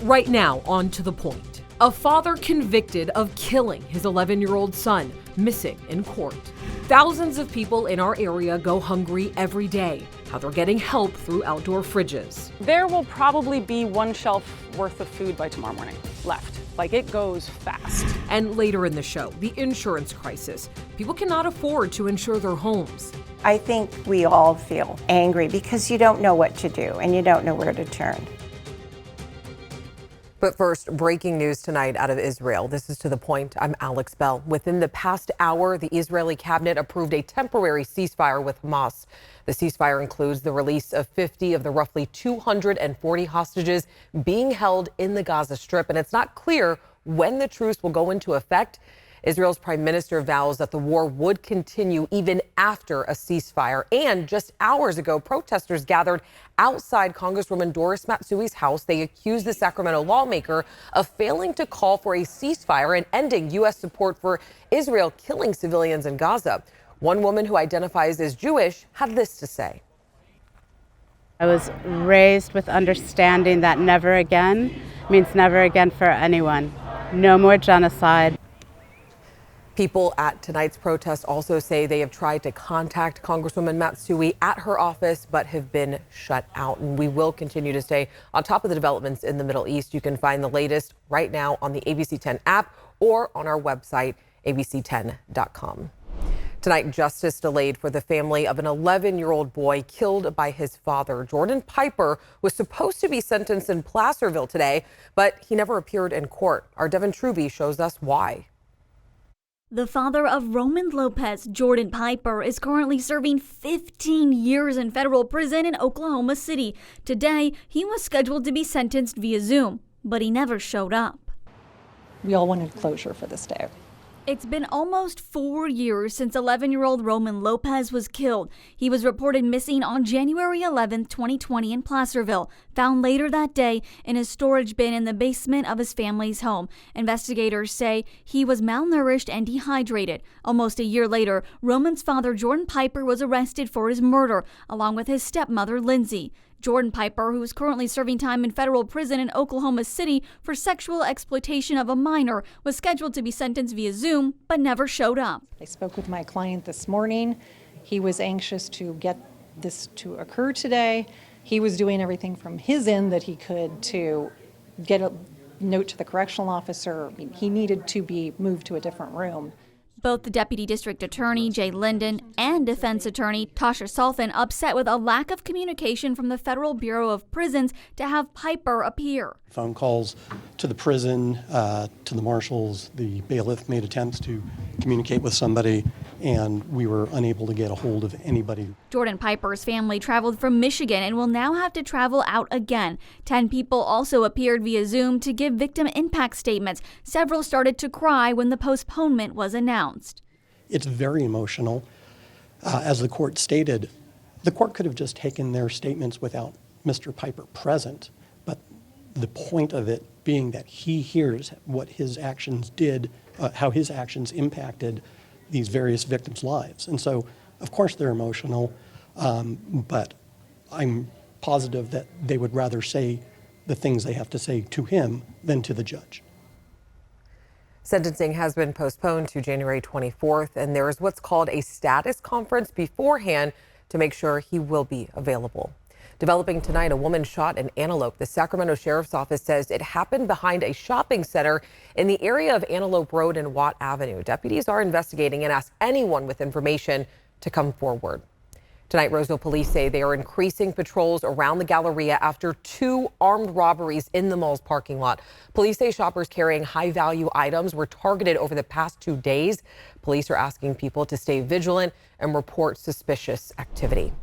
Right now, on to the point. A father convicted of killing his 11-year-old son, missing in court. Thousands of people in our area go hungry every day. How they're getting help through outdoor fridges. There will probably be one shelf worth of food by tomorrow morning left. Like, it goes fast. And later in the show, the insurance crisis. People cannot afford to insure their homes. I think we all feel angry because you don't know what to do and you don't know where to turn. But first, breaking news tonight out of Israel. This is To the Point. I'm Alex Bell. Within the past hour, the Israeli cabinet approved a temporary ceasefire with Hamas. The ceasefire includes the release of 50 of the roughly 240 hostages being held in the Gaza Strip. And it's not clear when the truce will go into effect. Israel's prime minister vows that the war would continue even after a ceasefire. And just hours ago, protesters gathered outside Congresswoman Doris Matsui's house. They accused the Sacramento lawmaker of failing to call for a ceasefire and ending U.S. support for Israel killing civilians in Gaza. One woman who identifies as Jewish had this to say. I was raised with understanding that never again means never again for anyone. No more genocide. People at tonight's protest also say they have tried to contact Congresswoman Matsui at her office, but have been shut out. And we will continue to stay on top of the developments in the Middle East. You can find the latest right now on the ABC 10 app or on our website, abc10.com. Tonight, justice delayed for the family of an 11-year-old boy killed by his father. Jordan Piper was supposed to be sentenced in Placerville today, but he never appeared in court. Our Devin Truby shows us why. The father of Roman Lopez, Jordan Piper, is currently serving 15 years in federal prison in Oklahoma City. Today, he was scheduled to be sentenced via Zoom, but he never showed up. We all wanted closure for this day. It's been almost 4 years since 11-year-old Roman Lopez was killed. He was reported missing on January 11, 2020 in Placerville, found later that day in a storage bin in the basement of his family's home. Investigators say he was malnourished and dehydrated. Almost a year later, Roman's father, Jordan Piper, was arrested for his murder, along with his stepmother, Lindsay. Jordan Piper, who is currently serving time in federal prison in Oklahoma City for sexual exploitation of a minor, was scheduled to be sentenced via Zoom, but never showed up. I spoke with my client this morning. He was anxious to get this to occur today. He was doing everything from his end that he could to get a note to the correctional officer. He needed to be moved to a different room. Both the Deputy District Attorney, Jay Linden, and Defense Attorney Tasha Salfin upset with a lack of communication from the Federal Bureau of Prisons to have Piper appear. Phone calls to the prison, to the marshals, the bailiff made attempts to communicate with somebody, and we were unable to get a hold of anybody. Jordan Piper's family traveled from Michigan and will now have to travel out again. 10 people also appeared via Zoom to give victim impact statements. Several started to cry when the postponement was announced. It's very emotional. As the court stated, the court could have just taken their statements without Mr. Piper present, but the point of it being that he hears what his actions did, how his actions impacted these various victims' lives. And so, of course, they're emotional, but I'm positive that they would rather say the things they have to say to him than to the judge. Sentencing has been postponed to January 24th, and there is what's called a status conference beforehand to make sure he will be available. Developing tonight, a woman shot in Antelope. The Sacramento Sheriff's Office says it happened behind a shopping center in the area of Antelope Road and Watt Avenue. Deputies are investigating and ask anyone with information to come forward. Tonight, Roseville police say they are increasing patrols around the Galleria after 2 armed robberies in the mall's parking lot. Police say shoppers carrying high-value items were targeted over the past 2 days. Police are asking people to stay vigilant and report suspicious activity.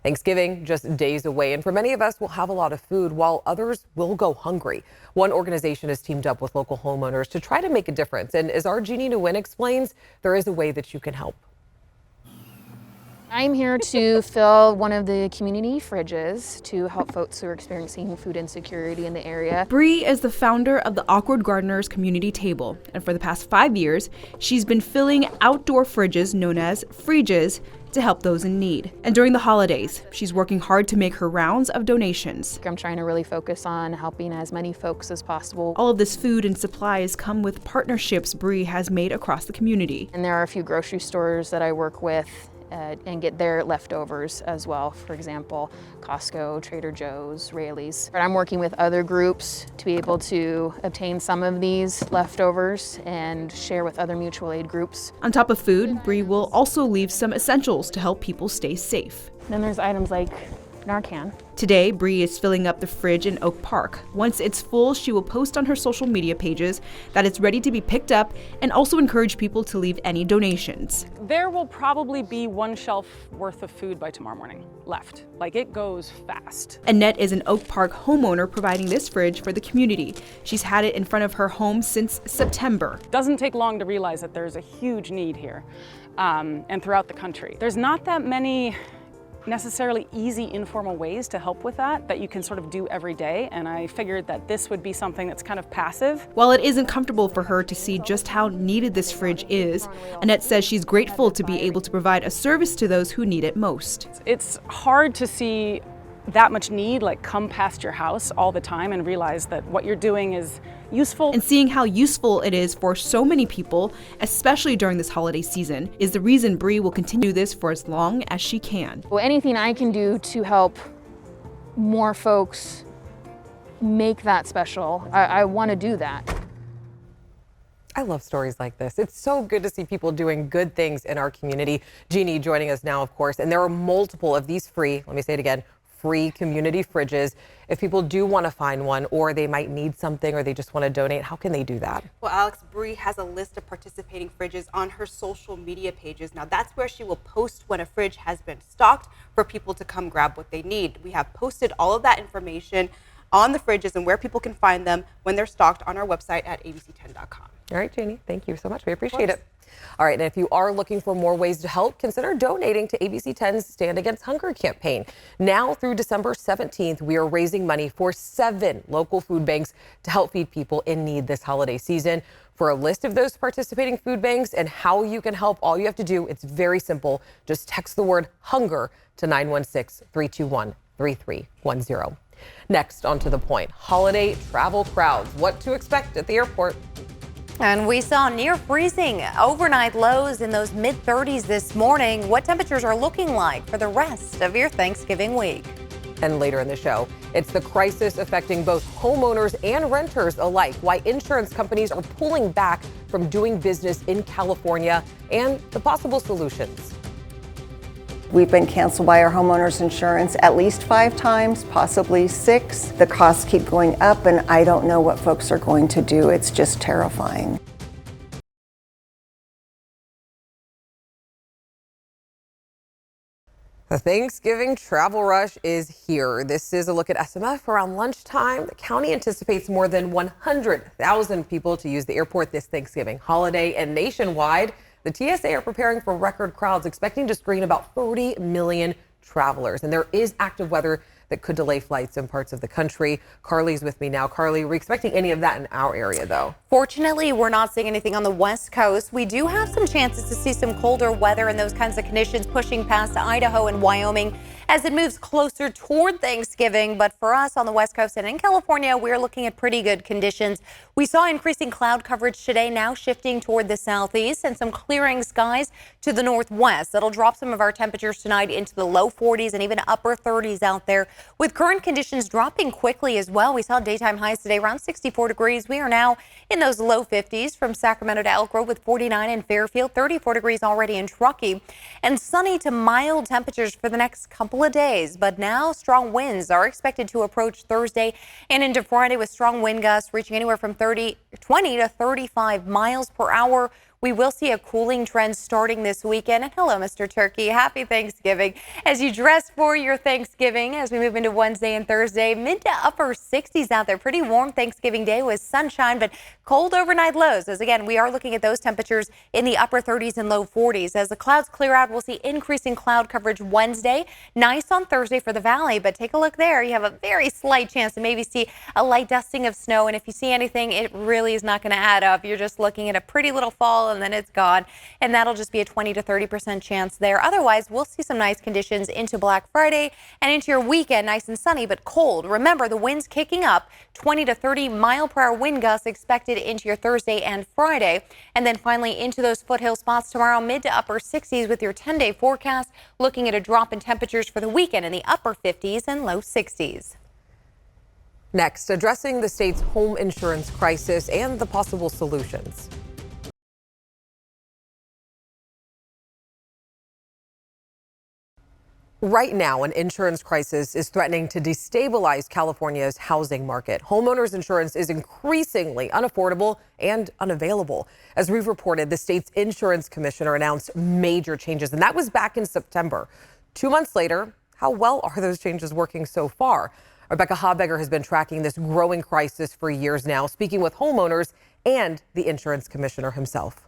Thanksgiving just days away, and for many of us, we'll have a lot of food while others will go hungry. One organization has teamed up with local homeowners to try to make a difference. And as our Jeannie Nguyen explains, there is a way that you can help. I'm here to fill one of the community fridges to help folks who are experiencing food insecurity in the area. Bree is the founder of the Awkward Gardeners Community Table, and for the past 5 years, she's been filling outdoor fridges known as fridges to help those in need. And during the holidays, she's working hard to make her rounds of donations. I'm trying to really focus on helping as many folks as possible. All of this food and supplies come with partnerships Bree has made across the community. And there are a few grocery stores that I work with and get their leftovers as well. For example, Costco, Trader Joe's, Raley's. But I'm working with other groups to be able to obtain some of these leftovers and share with other mutual aid groups. On top of food, Bree will also leave some essentials to help people stay safe. Then there's items like Narcan. Today, Bree is filling up the fridge in Oak Park. Once it's full, she will post on her social media pages that it's ready to be picked up and also encourage people to leave any donations. There will probably be 1 shelf worth of food by tomorrow morning left. Like, it goes fast. Annette is an Oak Park homeowner providing this fridge for the community. She's had it in front of her home since September. Doesn't take long to realize that there's a huge need here and throughout the country. There's not that many necessarily easy, informal ways to help with that you can sort of do every day, and I figured that this would be something that's kind of passive. While it isn't comfortable for her to see just how needed this fridge is, Annette says she's grateful to be able to provide a service to those who need it most. It's hard to see that much need like come past your house all the time and realize that what you're doing is useful. And seeing how useful it is for so many people, especially during this holiday season, is the reason Bree will continue this for as long as she can. Well, anything I can do to help more folks make that special, I want to do that. I love stories like this. It's so good to see people doing good things in our community. Jeannie joining us now, of course, and there are multiple of these free, let me say it again, free community fridges. If people do want to find one, or they might need something, or they just want to donate, how can they do that? Well, Alex, Bree has a list of participating fridges on her social media pages. Now, that's where she will post when a fridge has been stocked for people to come grab what they need. We have posted all of that information on the fridges and where people can find them when they're stocked on our website at abc10.com. All right, Jeannie, thank you so much. We appreciate it. All right, and if you are looking for more ways to help, consider donating to ABC 10's Stand Against Hunger campaign. Now through December 17th, we are raising money for 7 local food banks to help feed people in need this holiday season. For a list of those participating food banks and how you can help, all you have to do, it's very simple. Just text the word hunger to 916-321-3310. Next, on To The Point, holiday travel crowds, what to expect at the airport. And we saw near freezing overnight lows in those mid-30s this morning. What temperatures are looking like for the rest of your Thanksgiving week? And later in the show, it's the crisis affecting both homeowners and renters alike, why insurance companies are pulling back from doing business in California, and the possible solutions. We've been canceled by our homeowners insurance at least 5 times, possibly 6. The costs keep going up, and I don't know what folks are going to do. It's just terrifying. The Thanksgiving travel rush is here. This is a look at SMF around lunchtime. The county anticipates more than 100,000 people to use the airport this Thanksgiving holiday, and nationwide, the TSA are preparing for record crowds, expecting to screen about 30 million travelers. And there is active weather that could delay flights in parts of the country. Carly's with me now. Carly, are we expecting any of that in our area, though? Fortunately, we're not seeing anything on the West Coast. We do have some chances to see some colder weather and those kinds of conditions pushing past Idaho and Wyoming as it moves closer toward Thanksgiving. But for us on the West Coast and in California, we're looking at pretty good conditions. We saw increasing cloud coverage today, now shifting toward the southeast, and some clearing skies to the northwest. That'll drop some of our temperatures tonight into the low 40s and even upper 30s out there, with current conditions dropping quickly as well. We saw daytime highs today around 64 degrees. We are now in those low 50s from Sacramento to Elk Grove, with 49 in Fairfield, 34 degrees already in Truckee, and sunny to mild temperatures for the next couple of days. But now strong winds are expected to approach Thursday and into Friday, with strong wind gusts reaching anywhere from 20 to 35 miles per hour. We will see a cooling trend starting this weekend. And hello, Mr. Turkey. Happy Thanksgiving. As you dress for your Thanksgiving, as we move into Wednesday and Thursday, mid to upper 60s out there. Pretty warm Thanksgiving day with sunshine, but cold overnight lows. As again, we are looking at those temperatures in the upper 30s and low 40s. As the clouds clear out, we'll see increasing cloud coverage Wednesday. Nice on Thursday for the valley, but take a look there. You have a very slight chance to maybe see a light dusting of snow. And if you see anything, it really is not going to add up. You're just looking at a pretty little fall and then it's gone. And that'll just be a 20 to 30% chance there. Otherwise, we'll see some nice conditions into Black Friday and into your weekend. Nice and sunny, but cold. Remember, the wind's kicking up. 20 to 30 mile per hour wind gusts expected into your Thursday and Friday. And then finally into those foothill spots tomorrow, mid to upper 60s with your 10-day forecast. Looking at a drop in temperatures for the weekend in the upper 50s and low 60s. Next, addressing the state's home insurance crisis and the possible solutions. Right now, an insurance crisis is threatening to destabilize California's housing market. Homeowners insurance is increasingly unaffordable and unavailable. As we've reported, the state's insurance commissioner announced major changes, and that was back in September. 2 months later, how well are those changes working so far? Rebecca Habegger has been tracking this growing crisis for years now, speaking with homeowners and the insurance commissioner himself.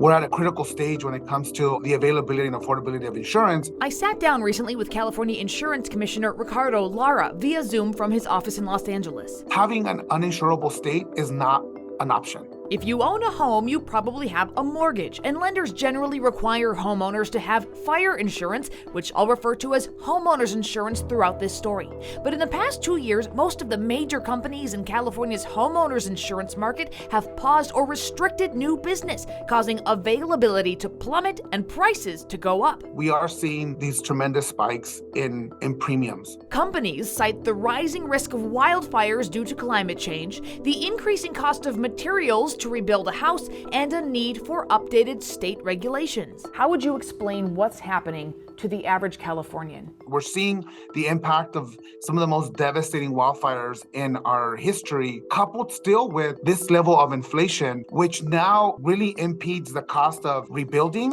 We're at a critical stage when it comes to the availability and affordability of insurance. I sat down recently with California Insurance Commissioner Ricardo Lara via Zoom from his office in Los Angeles. Having an uninsurable state is not an option. If you own a home, you probably have a mortgage, and lenders generally require homeowners to have fire insurance, which I'll refer to as homeowners insurance throughout this story. But in the past 2 years, most of the major companies in California's homeowners insurance market have paused or restricted new business, causing availability to plummet and prices to go up. We are seeing these tremendous spikes in premiums. Companies cite the rising risk of wildfires due to climate change, the increasing cost of materials to rebuild a house, and a need for updated state regulations. How would you explain what's happening to the average Californian? We're seeing the impact of some of the most devastating wildfires in our history, coupled still with this level of inflation, which now really impedes the cost of rebuilding.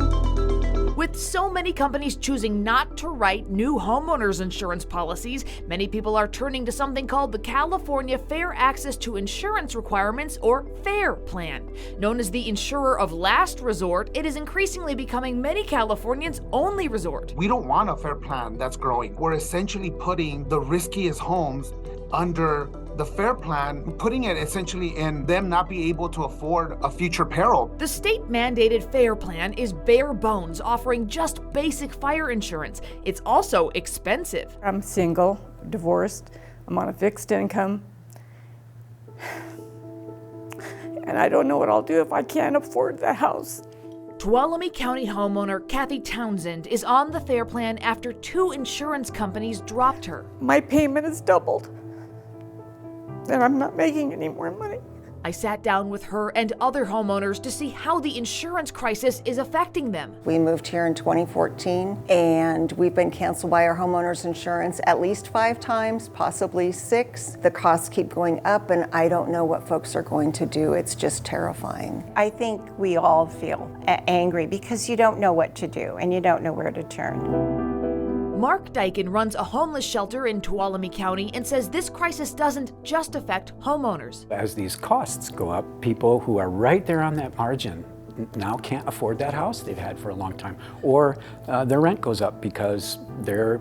With so many companies choosing not to write new homeowners insurance policies, many people are turning to something called the California Fair Access to Insurance Requirements, or FAIR plan. Known as the insurer of last resort, it is increasingly becoming many Californians' only resort. We don't want a fair plan that's growing. We're essentially putting the riskiest homes under the FAIR plan, putting it essentially in them not be able to afford a future peril. The state-mandated FAIR plan is bare bones, offering just basic fire insurance. It's also expensive. I'm single, divorced, I'm on a fixed income, and I don't know what I'll do if I can't afford the house. Tuolumne County homeowner Kathy Townsend is on the FAIR plan after 2 insurance companies dropped her. My payment has doubled, and I'm not making any more money. I sat down with her and other homeowners to see how the insurance crisis is affecting them. We moved here in 2014, and we've been canceled by our homeowners insurance at least 5 times, possibly 6. The costs keep going up, and I don't know what folks are going to do. It's just terrifying. I think we all feel angry because you don't know what to do and you don't know where to turn. Mark Dyken runs a homeless shelter in Tuolumne County and says this crisis doesn't just affect homeowners. As these costs go up, people who are right there on that margin now can't afford that house they've had for a long time, or their rent goes up because their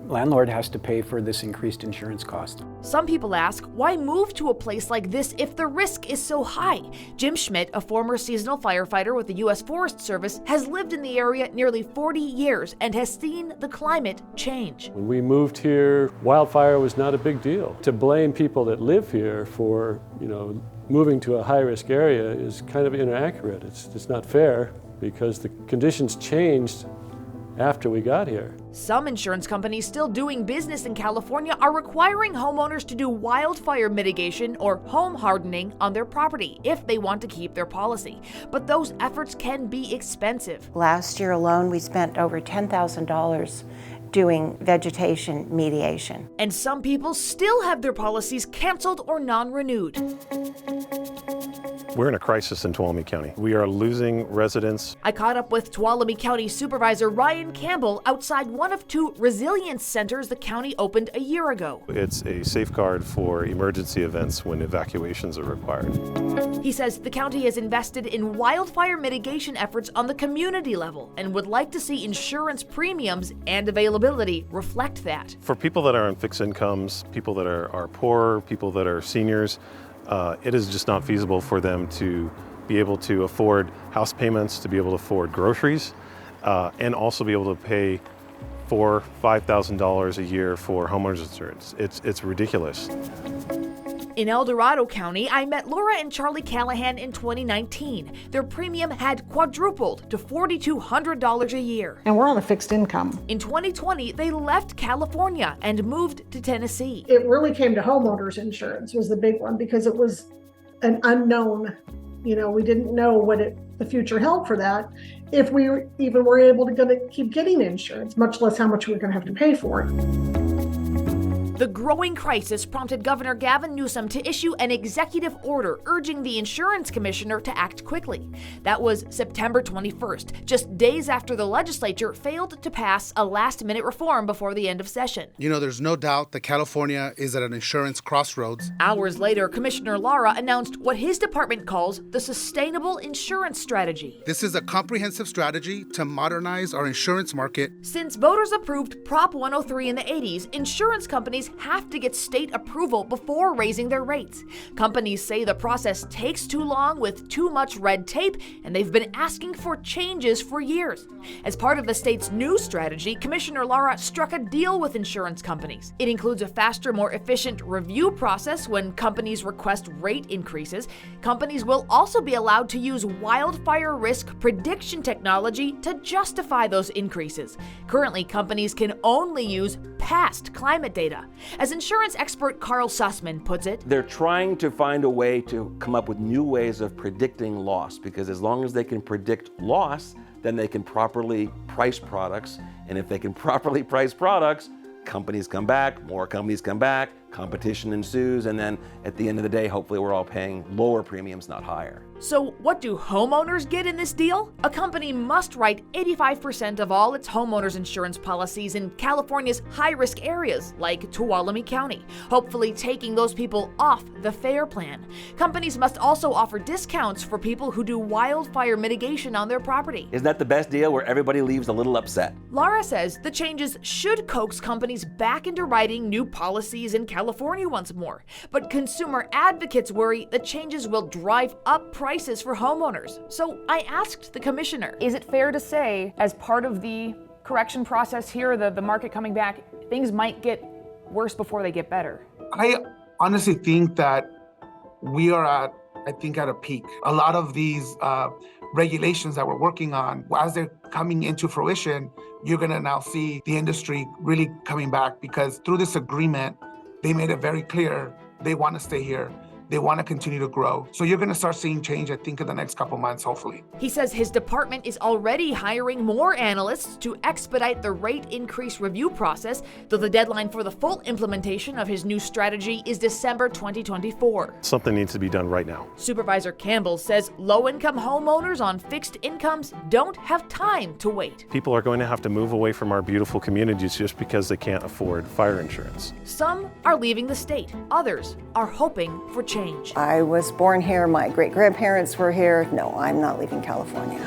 landlord has to pay for this increased insurance cost. Some people ask, why move to a place like this if the risk is so high? Jim Schmidt, a former seasonal firefighter with the U.S. Forest Service, has lived in the area nearly 40 years and has seen the climate change. When we moved here, wildfire was not a big deal. To blame people that live here for, moving to a high-risk area is kind of inaccurate. It's not fair because the conditions changed after we got here. Some insurance companies still doing business in California are requiring homeowners to do wildfire mitigation or home hardening on their property if they want to keep their policy. But those efforts can be expensive. Last year alone, we spent over $10,000 doing vegetation mediation. And some people still have their policies canceled or non-renewed. We're in a crisis in Tuolumne County. We are losing residents. I caught up with Tuolumne County Supervisor Ryan Campbell outside one of 2 resilience centers the county opened a year ago. It's a safeguard for emergency events when evacuations are required. He says the county has invested in wildfire mitigation efforts on the community level and would like to see insurance premiums and availability reflect that. For people that are on fixed incomes, people that are poor, people that are seniors, it is just not feasible for them to be able to afford house payments, to be able to afford groceries, and also be able to pay $4,000, $5,000 a year for homeowners insurance. It's ridiculous. In El Dorado County, I met Laura and Charlie Callahan in 2019. Their premium had quadrupled to $4,200 a year. And we're on a fixed income. In 2020, they left California and moved to Tennessee. It really came to homeowners insurance was the big one because it was an unknown. You know, we didn't know what the future held for that. If we even were able to keep getting insurance, much less how much we were going to have to pay for it. The growing crisis prompted Governor Gavin Newsom to issue an executive order urging the insurance commissioner to act quickly. That was September 21st, just days after the legislature failed to pass a last-minute reform before the end of session. You know, there's no doubt that California is at an insurance crossroads. Hours later, Commissioner Lara announced what his department calls the Sustainable Insurance Strategy. This is a comprehensive strategy to modernize our insurance market. Since voters approved Prop 103 in the 80s, insurance companies have to get state approval before raising their rates. Companies say the process takes too long with too much red tape, and they've been asking for changes for years. As part of the state's new strategy, Commissioner Lara struck a deal with insurance companies. It includes a faster, more efficient review process when companies request rate increases. Companies will also be allowed to use wildfire risk prediction technology to justify those increases. Currently, companies can only use past climate data. As insurance expert Carl Sussman puts it, they're trying to find a way to come up with new ways of predicting loss, because as long as they can predict loss, then they can properly price products. And if they can properly price products, companies come back, more companies come back, competition ensues, and then at the end of the day, hopefully we're all paying lower premiums, not higher. So what do homeowners get in this deal? A company must write 85% of all its homeowners insurance policies in California's high-risk areas, like Tuolumne County, hopefully taking those people off the FAIR plan. Companies must also offer discounts for people who do wildfire mitigation on their property. Isn't that the best deal where everybody leaves a little upset? Lara says the changes should coax companies back into writing new policies in California once more. But consumer advocates worry the changes will drive up prices for homeowners. So I asked the commissioner, is it fair to say, as part of the correction process here, the market coming back, things might get worse before they get better? I honestly think that we are at a peak. A lot of these regulations that we're working on, as they're coming into fruition, you're gonna now see the industry really coming back, because through this agreement, they made it very clear they want to stay here. They want to continue to grow. So you're going to start seeing change, I think, in the next couple months, hopefully. He says his department is already hiring more analysts to expedite the rate increase review process, though the deadline for the full implementation of his new strategy is December 2024. Something needs to be done right now. Supervisor Campbell says low-income homeowners on fixed incomes don't have time to wait. People are going to have to move away from our beautiful communities just because they can't afford fire insurance. Some are leaving the state. Others are hoping for change. I was born here. My great-grandparents were here. No, I'm not leaving California.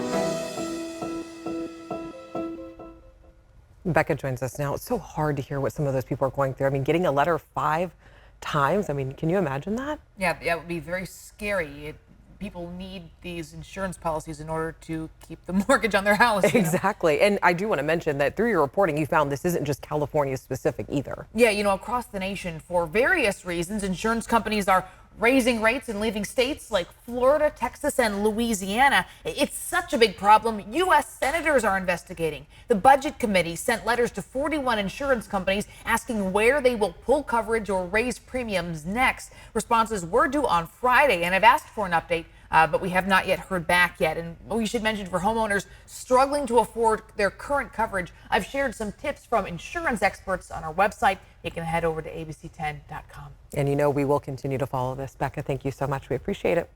Becca joins us now. It's so hard to hear what some of those people are going through. I mean, getting a letter 5 times. I mean, can you imagine that? Yeah, it would be very scary. People need these insurance policies in order to keep the mortgage on their house. Exactly. And I do want to mention that through your reporting, you found this isn't just California specific either. Yeah, across the nation, for various reasons, insurance companies are raising rates and leaving states like Florida, Texas, and Louisiana. It's such a big problem. U.S. senators are investigating. The Budget Committee sent letters to 41 insurance companies asking where they will pull coverage or raise premiums next. Responses were due on Friday, and I've asked for an update, but we have not yet heard back yet. And we should mention, for homeowners struggling to afford their current coverage, I've shared some tips from insurance experts on our website. You can head over to abc10.com. And we will continue to follow this. Becca, thank you so much. We appreciate it.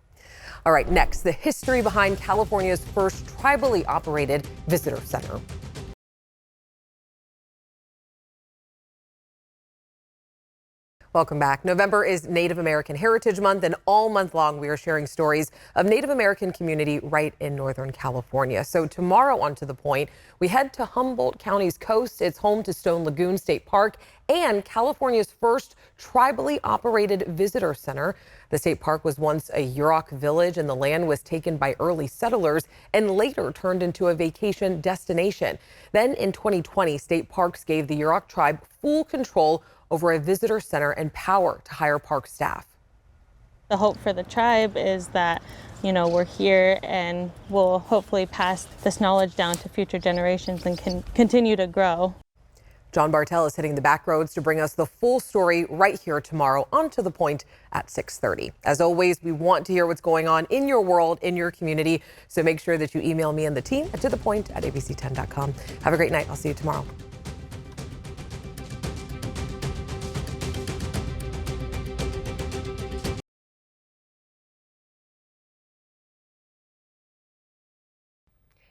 All right, next, the history behind California's first tribally operated visitor center. Welcome back. November is Native American Heritage Month, and all month long we are sharing stories of Native American community right in Northern California. So tomorrow on To The Point, we head to Humboldt County's coast. It's home to Stone Lagoon State Park and California's first tribally operated visitor center. The state park was once a Yurok village, and the land was taken by early settlers and later turned into a vacation destination. Then in 2020, state parks gave the Yurok tribe full control over a visitor center and power to hire park staff. The hope for the tribe is that, we're here and we'll hopefully pass this knowledge down to future generations and can continue to grow. John Bartel is hitting the back roads to bring us the full story right here tomorrow on To The Point at 6:30. As always, we want to hear what's going on in your world, in your community. So make sure that you email me and the team at tothepoint@abc10.com. Have a great night. I'll see you tomorrow.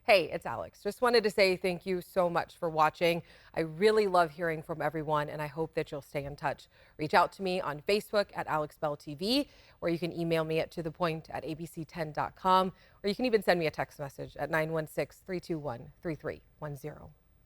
Hey, it's Alex. Just wanted to say thank you so much for watching. I really love hearing from everyone, and I hope that you'll stay in touch. Reach out to me on Facebook at AlexBellTV, or you can email me at tothepoint@abc10.com, or you can even send me a text message at 916-321-3310.